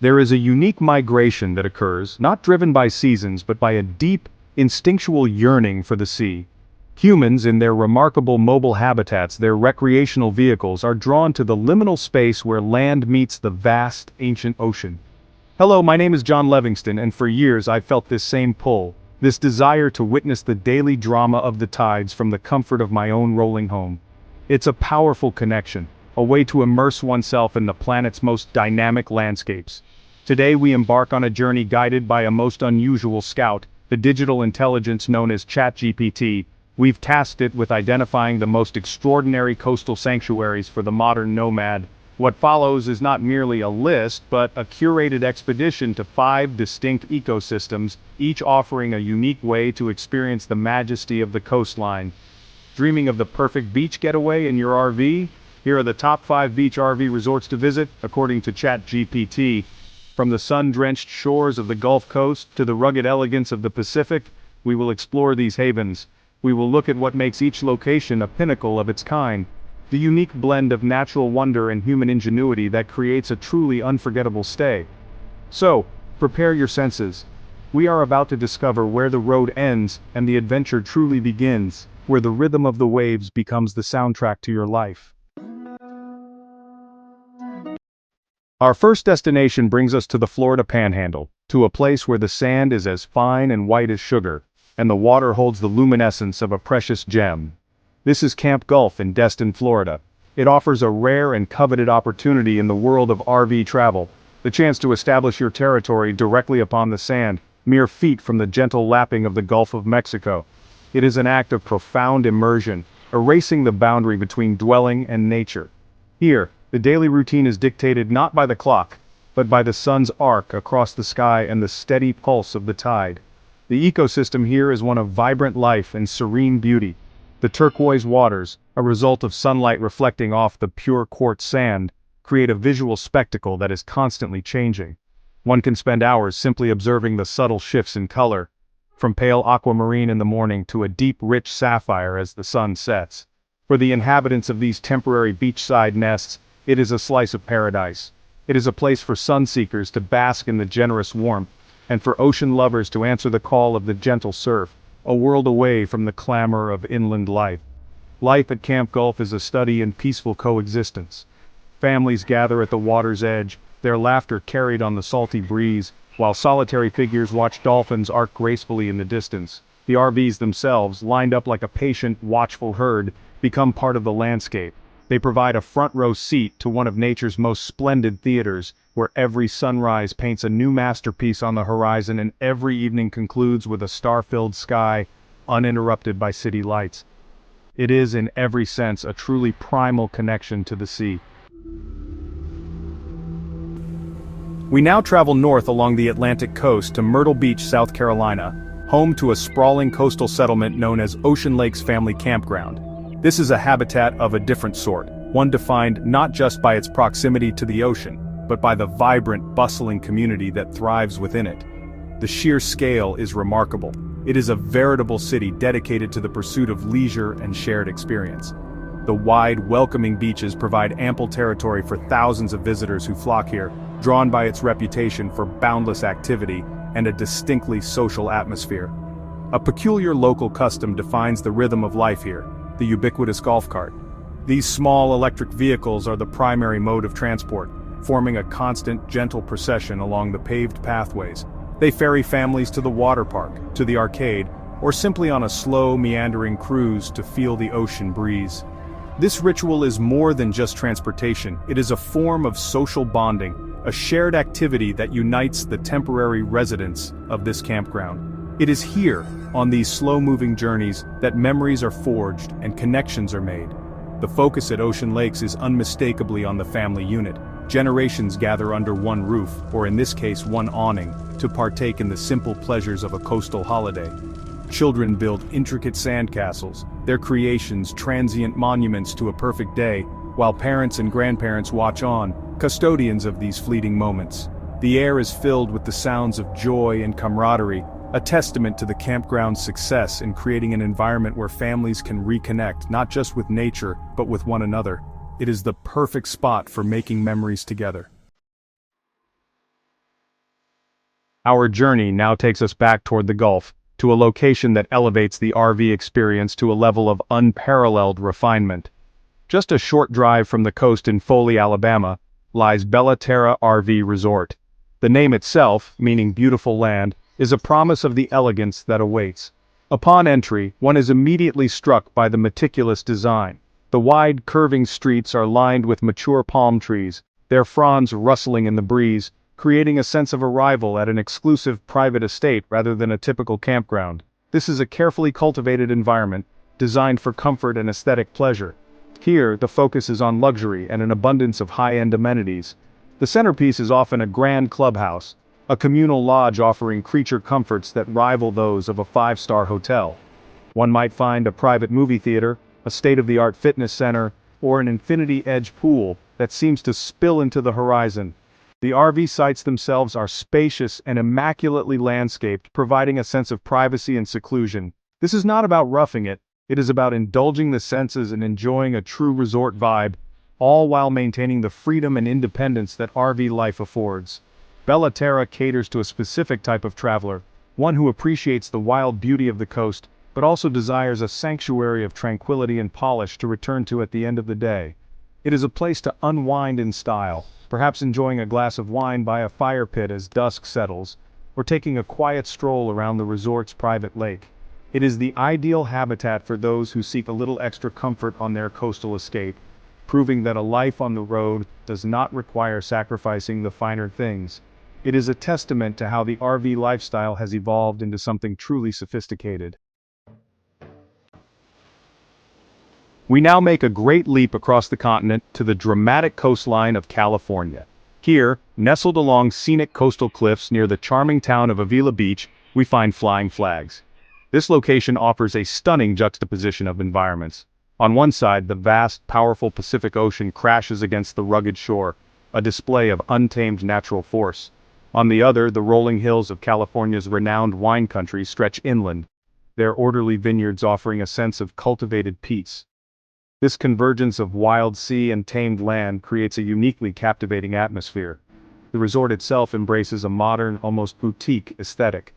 There is a unique migration that occurs, not driven by seasons but by a deep, instinctual yearning for the sea. Humans, in their remarkable mobile habitats, their recreational vehicles, are drawn to the liminal space where land meets the vast, ancient ocean. Hello, my name is John Livingston, and for years I've felt this same pull, this desire to witness the daily drama of the tides from the comfort of my own rolling home. It's a powerful connection, a way to immerse oneself in the planet's most dynamic landscapes. Today we embark on a journey guided by a most unusual scout, the digital intelligence known as ChatGPT. We've tasked it with identifying the most extraordinary coastal sanctuaries for the modern nomad. What follows is not merely a list, but a curated expedition to 5 distinct ecosystems, each offering a unique way to experience the majesty of the coastline. Dreaming of the perfect beach getaway in your RV? Here are the top 5 beach RV resorts to visit, according to ChatGPT. From the sun-drenched shores of the Gulf Coast to the rugged elegance of the Pacific, we will explore these havens. We will look at what makes each location a pinnacle of its kind, the unique blend of natural wonder and human ingenuity that creates a truly unforgettable stay. So, prepare your senses. We are about to discover where the road ends and the adventure truly begins, where the rhythm of the waves becomes the soundtrack to your life. Our first destination brings us to the Florida Panhandle, to a place where the sand is as fine and white as sugar, and the water holds the luminescence of a precious gem. This is Camp Gulf in Destin, Florida. It offers a rare and coveted opportunity in the world of RV travel, the chance to establish your territory directly upon the sand, mere feet from the gentle lapping of the Gulf of Mexico. It is an act of profound immersion, erasing the boundary between dwelling and nature. Here, the daily routine is dictated not by the clock, but by the sun's arc across the sky and the steady pulse of the tide. The ecosystem here is one of vibrant life and serene beauty. The turquoise waters, a result of sunlight reflecting off the pure quartz sand, create a visual spectacle that is constantly changing. One can spend hours simply observing the subtle shifts in color, from pale aquamarine in the morning to a deep rich sapphire as the sun sets. For the inhabitants of these temporary beachside nests, it is a slice of paradise. It is a place for sun-seekers to bask in the generous warmth, and for ocean lovers to answer the call of the gentle surf, a world away from the clamor of inland life. Life at Camp Gulf is a study in peaceful coexistence. Families gather at the water's edge, their laughter carried on the salty breeze, while solitary figures watch dolphins arc gracefully in the distance. The RVs themselves, lined up like a patient, watchful herd, become part of the landscape. They provide a front-row seat to one of nature's most splendid theaters, where every sunrise paints a new masterpiece on the horizon and every evening concludes with a star-filled sky, uninterrupted by city lights. It is, in every sense, a truly primal connection to the sea. We now travel north along the Atlantic coast to Myrtle Beach, South Carolina, home to a sprawling coastal settlement known as Ocean Lakes Family Campground. This is a habitat of a different sort, one defined not just by its proximity to the ocean, but by the vibrant, bustling community that thrives within it. The sheer scale is remarkable. It is a veritable city dedicated to the pursuit of leisure and shared experience. The wide, welcoming beaches provide ample territory for thousands of visitors who flock here, drawn by its reputation for boundless activity and a distinctly social atmosphere. A peculiar local custom defines the rhythm of life here: the ubiquitous golf cart. These small electric vehicles are the primary mode of transport, forming a constant, gentle procession along the paved pathways. They ferry families to the water park, to the arcade, or simply on a slow, meandering cruise to feel the ocean breeze. This ritual is more than just transportation. It is a form of social bonding, a shared activity that unites the temporary residents of this campground. It is here, on these slow-moving journeys, that memories are forged and connections are made. The focus at Ocean Lakes is unmistakably on the family unit. Generations gather under one roof, or in this case one awning, to partake in the simple pleasures of a coastal holiday. Children build intricate sandcastles, their creations transient monuments to a perfect day, while parents and grandparents watch on, custodians of these fleeting moments. The air is filled with the sounds of joy and camaraderie, a testament to the campground's success in creating an environment where families can reconnect not just with nature, but with one another. It is the perfect spot for making memories together. Our journey now takes us back toward the Gulf, to a location that elevates the RV experience to a level of unparalleled refinement. Just a short drive from the coast in Foley, Alabama, lies Terra RV Resort. The name itself, meaning beautiful land, is a promise of the elegance that awaits. Upon entry, one is immediately struck by the meticulous design. The wide, curving streets are lined with mature palm trees, their fronds rustling in the breeze, creating a sense of arrival at an exclusive private estate rather than a typical campground. This is a carefully cultivated environment, designed for comfort and aesthetic pleasure. Here, the focus is on luxury and an abundance of high-end amenities. The centerpiece is often a grand clubhouse, a communal lodge offering creature comforts that rival those of a five-star hotel. One might find a private movie theater, a state-of-the-art fitness center, or an infinity-edge pool that seems to spill into the horizon. The RV sites themselves are spacious and immaculately landscaped, providing a sense of privacy and seclusion. This is not about roughing it, it is about indulging the senses and enjoying a true resort vibe, all while maintaining the freedom and independence that RV life affords. Terra caters to a specific type of traveler, one who appreciates the wild beauty of the coast, but also desires a sanctuary of tranquility and polish to return to at the end of the day. It is a place to unwind in style, perhaps enjoying a glass of wine by a fire pit as dusk settles, or taking a quiet stroll around the resort's private lake. It is the ideal habitat for those who seek a little extra comfort on their coastal escape, proving that a life on the road does not require sacrificing the finer things. It is a testament to how the RV lifestyle has evolved into something truly sophisticated. We now make a great leap across the continent to the dramatic coastline of California. Here, nestled along scenic coastal cliffs near the charming town of Avila Beach, we find Flying Flags. This location offers a stunning juxtaposition of environments. On one side, the vast, powerful Pacific Ocean crashes against the rugged shore, a display of untamed natural force. On the other, the rolling hills of California's renowned wine country stretch inland, their orderly vineyards offering a sense of cultivated peace. This convergence of wild sea and tamed land creates a uniquely captivating atmosphere. The resort itself embraces a modern, almost boutique aesthetic.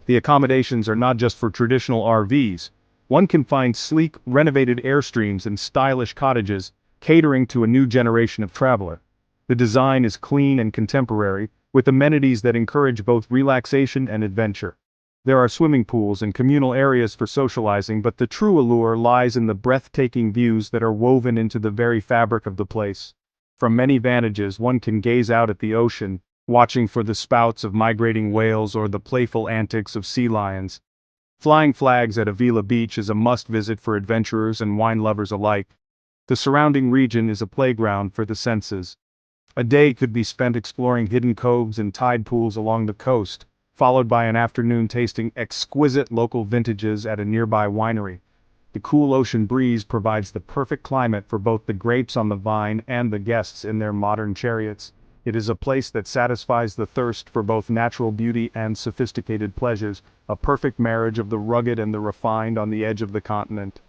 The accommodations are not just for traditional RVs. One can find sleek, renovated Airstreams and stylish cottages, catering to a new generation of traveler. The design is clean and contemporary, with amenities that encourage both relaxation and adventure. There are swimming pools and communal areas for socializing, but the true allure lies in the breathtaking views that are woven into the very fabric of the place. From many vantages, one can gaze out at the ocean, watching for the spouts of migrating whales or the playful antics of sea lions. Flying Flags at Avila Beach is a must-visit for adventurers and wine lovers alike. The surrounding region is a playground for the senses. A day could be spent exploring hidden coves and tide pools along the coast, followed by an afternoon tasting exquisite local vintages at a nearby winery. The cool ocean breeze provides the perfect climate for both the grapes on the vine and the guests in their modern chariots. It is a place that satisfies the thirst for both natural beauty and sophisticated pleasures, a perfect marriage of the rugged and the refined on the edge of the continent.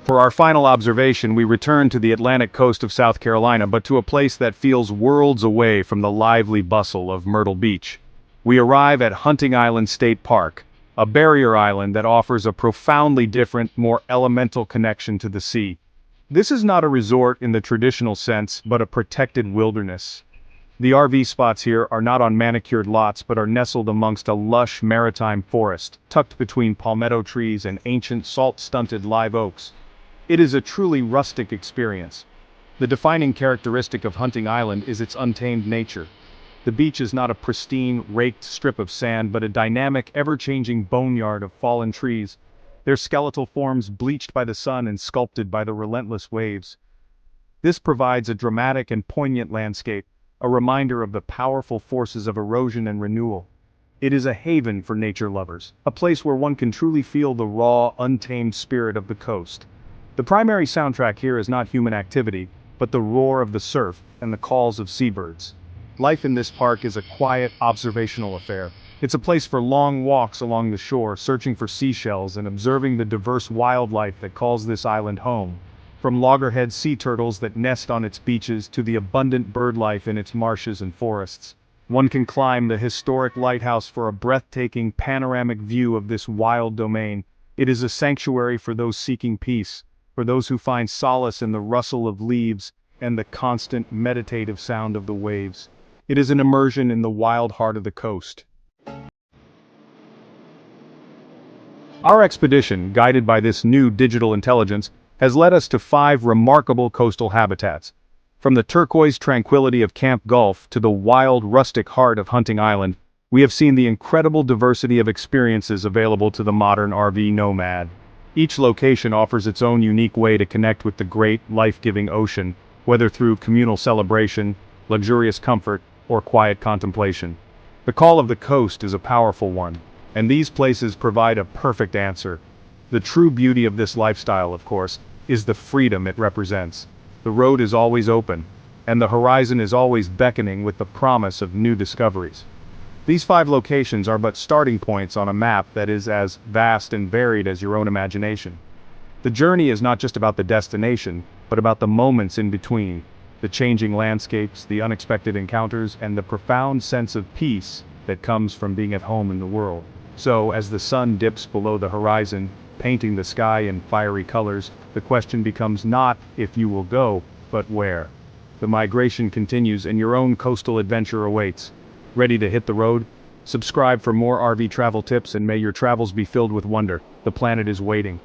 For our final observation, we return to the Atlantic coast of South Carolina, but to a place that feels worlds away from the lively bustle of Myrtle Beach. We arrive at Hunting Island State Park, a barrier island that offers a profoundly different, more elemental connection to the sea. This is not a resort in the traditional sense, but a protected wilderness. The RV spots here are not on manicured lots but are nestled amongst a lush maritime forest, tucked between palmetto trees and ancient salt-stunted live oaks. It is a truly rustic experience. The defining characteristic of Hunting Island is its untamed nature. The beach is not a pristine, raked strip of sand but a dynamic, ever-changing boneyard of fallen trees, their skeletal forms bleached by the sun and sculpted by the relentless waves. This provides a dramatic and poignant landscape, a reminder of the powerful forces of erosion and renewal. It is a haven for nature lovers, a place where one can truly feel the raw, untamed spirit of the coast. The primary soundtrack here is not human activity, but the roar of the surf and the calls of seabirds. Life in this park is a quiet, observational affair. It's a place for long walks along the shore, searching for seashells and observing the diverse wildlife that calls this island home. From loggerhead sea turtles that nest on its beaches to the abundant bird life in its marshes and forests. One can climb the historic lighthouse for a breathtaking panoramic view of this wild domain. It is a sanctuary for those seeking peace, for those who find solace in the rustle of leaves and the constant meditative sound of the waves. It is an immersion in the wild heart of the coast. Our expedition, guided by this new digital intelligence, has led us to 5 remarkable coastal habitats. From the turquoise tranquility of Camp Gulf to the wild rustic heart of Hunting Island, we have seen the incredible diversity of experiences available to the modern RV nomad. Each location offers its own unique way to connect with the great, life-giving ocean, whether through communal celebration, luxurious comfort, or quiet contemplation. The call of the coast is a powerful one, and these places provide a perfect answer. The true beauty of this lifestyle, of course, is the freedom it represents. The road is always open, and the horizon is always beckoning with the promise of new discoveries. These 5 locations are but starting points on a map that is as vast and varied as your own imagination. The journey is not just about the destination, but about the moments in between, the changing landscapes, the unexpected encounters, and the profound sense of peace that comes from being at home in the world. So, as the sun dips below the horizon, painting the sky in fiery colors, the question becomes not if you will go, but where. The migration continues and your own coastal adventure awaits. Ready to hit the road? Subscribe for more RV travel tips and may your travels be filled with wonder. The planet is waiting.